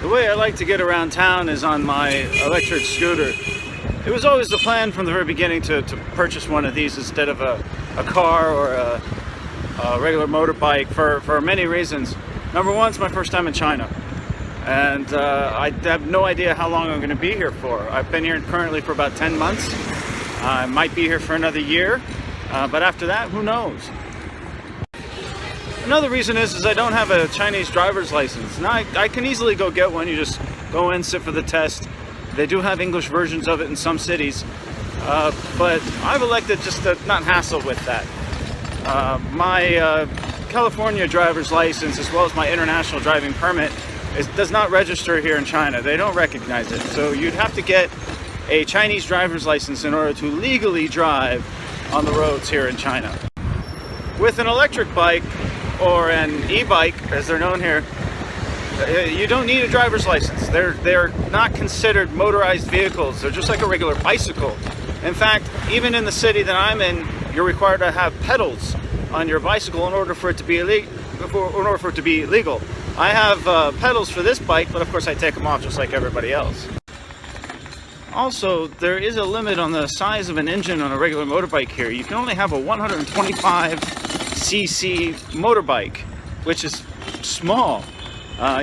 The way I like to get around town is on my electric scooter. It was always the plan from the very beginning to purchase one of these instead of a car or a regular motorbike for many reasons. Number one, it's my first time in China. And I have no idea how long I'm going to be here for. I've been here currently for about 10 months. I might be here for another year, but after that, who knows? Another reason is I don't have a Chinese driver's license. Now, I can easily go get one. You just go in, sit for the test. They do have English versions of it in some cities, but I've elected just to not hassle with that. My California driver's license, as well as my international driving permit, does not register here in China. They don't recognize it. So you'd have to get a Chinese driver's license in order to legally drive on the roads here in China. With an electric bike, or an e-bike as they're known here, you don't need a driver's license. They're not considered motorized vehicles. They're just like a regular bicycle. In fact, even in the city that I'm in, you're required to have pedals on your bicycle in order for it to be legal. I have pedals for this bike, but of course I take them off just like everybody else. Also, there is a limit on the size of an engine on a regular motorbike here. You can only have a 125cc motorbike, which is small.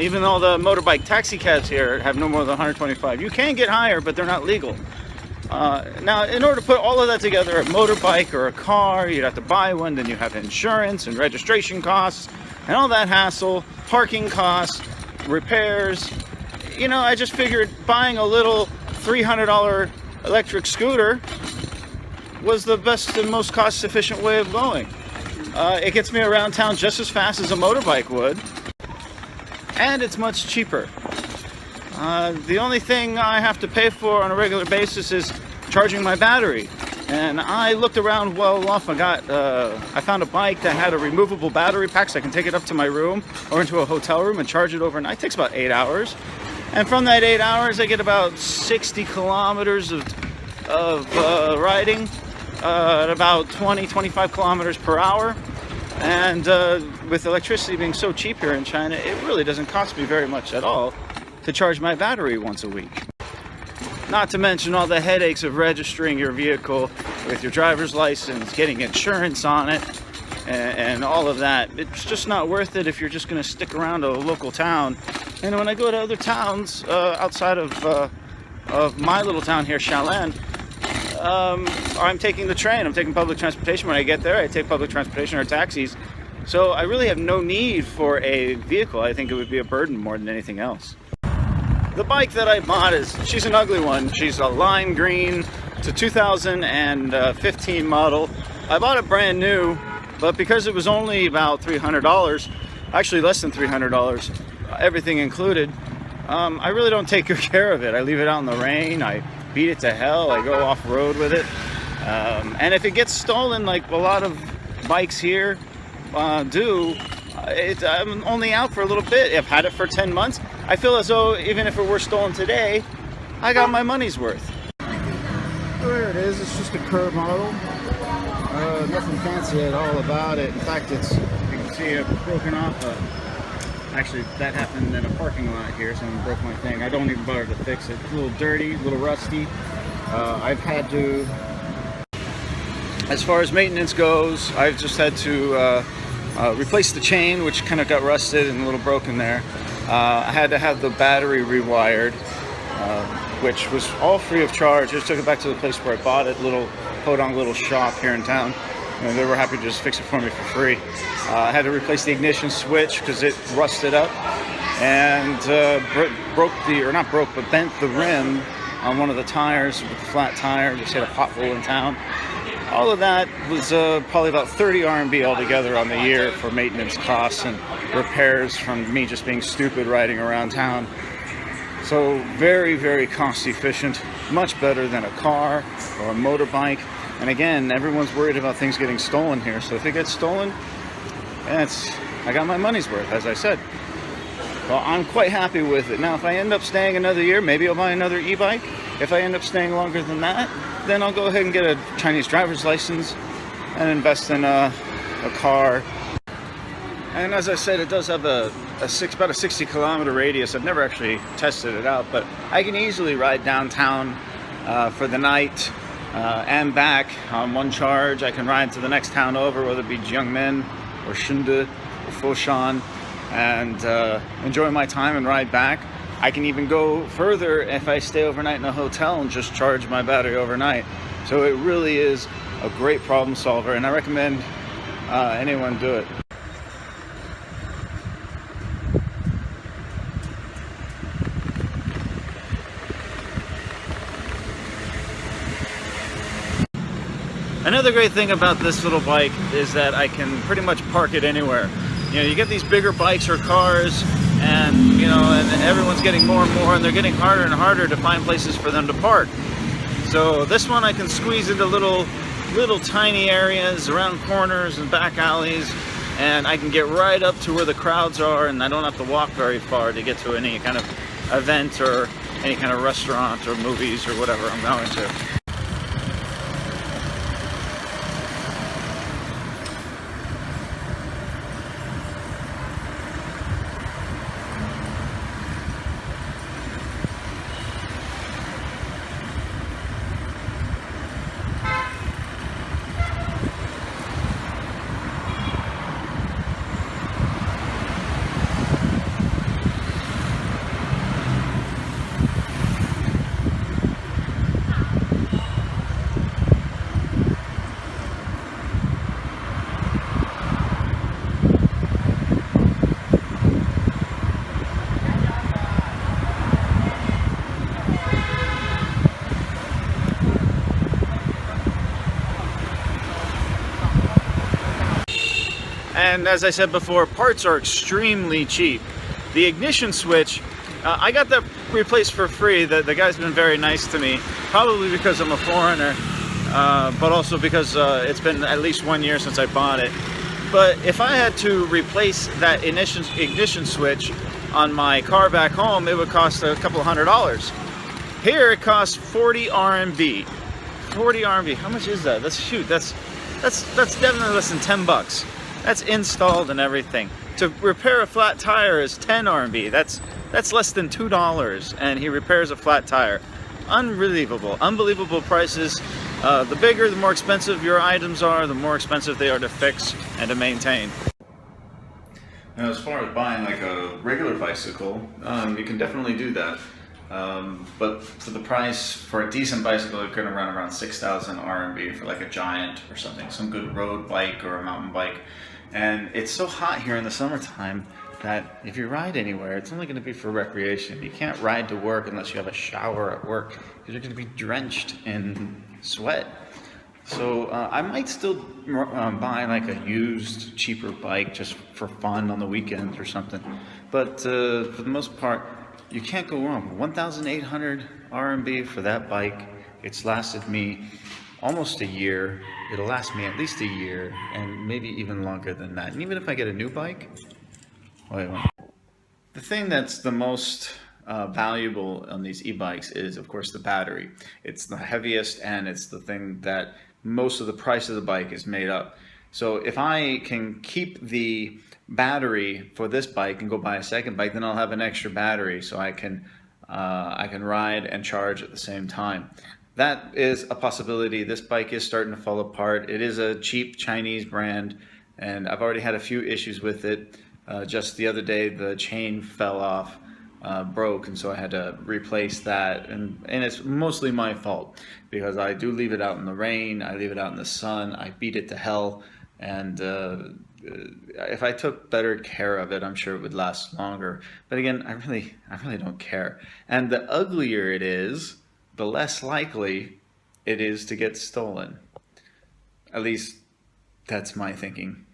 Even though the motorbike taxi cabs here have no more than 125. You can get higher, but they're not legal. Now, in order to put all of that together, a motorbike or a car, you'd have to buy one, then you have insurance and registration costs, and all that hassle, parking costs, repairs. You know, I just figured buying a little $300 electric scooter was the best and most cost-efficient way of going. It gets me around town just as fast as a motorbike would, and it's much cheaper. The only thing I have to pay for on a regular basis is charging my battery. And I looked around well enough. I found a bike that had a removable battery pack, so I can take it up to my room or into a hotel room and charge it overnight. It takes about 8 hours. And from that 8 hours, I get about 60 kilometers of riding at about 20-25 kilometers per hour. And with electricity being so cheap here in China, it really doesn't cost me very much at all to charge my battery once a week. Not to mention all the headaches of registering your vehicle with your driver's license, getting insurance on it, and all of that. It's just not worth it if you're just going to stick around a local town. And when I go to other towns outside of my little town here, Xiaolan, I'm taking the train. I'm taking public transportation. When I get there, I take public transportation or taxis. So I really have no need for a vehicle. I think it would be a burden more than anything else. The bike that I bought she's an ugly one. She's a lime green. It's a 2015 model. I bought it brand new, but because it was only about $300, actually less than $300, everything included, I really don't take good care of it. I leave it out in the rain. I beat it to hell. I go off-road with it. And if it gets stolen, like a lot of bikes here do, I'm only out for a little bit. I've had it for 10 months. I feel as though even if it were stolen today, I got my money's worth. There it is. It's just a curb model. Nothing fancy at all about it. In fact, you can see it broken off. Actually, that happened in a parking lot here. Someone broke my thing. I don't even bother to fix it. It's a little dirty, a little rusty. I've had to, as far as maintenance goes, I've just had to replace the chain, which kind of got rusted and a little broken there. I had to have the battery rewired, which was all free of charge. I just took it back to the place where I bought it, little podunk little shop here in town, and they were happy to just fix it for me for free. I had to replace the ignition switch because it rusted up, and bent the rim on one of the tires with the flat tire. Just hit a pothole in town. All of that was probably about 30 RMB altogether on the year for maintenance costs and repairs from me just being stupid riding around town. So very, very cost efficient, much better than a car or a motorbike. And again, everyone's worried about things getting stolen here. So if it gets stolen, I got my money's worth, as I said. Well, I'm quite happy with it. Now, if I end up staying another year, maybe I'll buy another e-bike. If I end up staying longer than that, then I'll go ahead and get a Chinese driver's license and invest in a car. And as I said, it does have a about a 60-kilometer radius. I've never actually tested it out, but I can easily ride downtown for the night and back on one charge. I can ride to the next town over, whether it be Zhongshan or Shunde or Foshan, and enjoy my time and ride back. I can even go further if I stay overnight in a hotel and just charge my battery overnight. So it really is a great problem solver, and I recommend anyone do it. Another great thing about this little bike is that I can pretty much park it anywhere. You know, you get these bigger bikes or cars, and you know, and everyone's getting more and more, and they're getting harder and harder to find places for them to park. So this one I can squeeze into little tiny areas around corners and back alleys, and I can get right up to where the crowds are, and I don't have to walk very far to get to any kind of event or any kind of restaurant or movies or whatever I'm going to. And as I said before, parts are extremely cheap. The ignition switch, I got that replaced for free. The guy's been very nice to me, probably because I'm a foreigner, but also because it's been at least 1 year since I bought it. But if I had to replace that ignition switch on my car back home, it would cost a couple $100. Here it costs 40 RMB. 40 RMB, how much is that? That's definitely less than 10 bucks. That's installed and everything. To repair a flat tire is 10 RMB. That's less than $2, and he repairs a flat tire. Unbelievable, unbelievable prices. The bigger, the more expensive your items are, the more expensive they are to fix and to maintain. Now, as far as buying like a regular bicycle, you can definitely do that. But for the price, for a decent bicycle, you're going to run around 6,000 RMB for like a Giant or something, some good road bike or a mountain bike. And it's so hot here in the summertime that if you ride anywhere, it's only going to be for recreation. You can't ride to work unless you have a shower at work, because you're going to be drenched in sweat. So I might still buy like a used, cheaper bike just for fun on the weekends or something. But for the most part, you can't go wrong. 1,800 RMB for that bike. It's lasted me almost a year. It'll last me at least a year, and maybe even longer than that. And even if I get a new bike, the thing that's the most valuable on these e-bikes is, of course, the battery. It's the heaviest, and it's the thing that most of the price of the bike is made up. So if I can keep the battery for this bike and go buy a second bike, then I'll have an extra battery, so I can ride and charge at the same time. That is a possibility. This bike is starting to fall apart. It is a cheap Chinese brand, and I've already had a few issues with it. Just the other day, the chain fell off, broke, and so I had to replace that. And it's mostly my fault, because I do leave it out in the rain, I leave it out in the sun, I beat it to hell, and if I took better care of it, I'm sure it would last longer. But again, I really don't care. And the uglier it is, the less likely it is to get stolen. At least that's my thinking.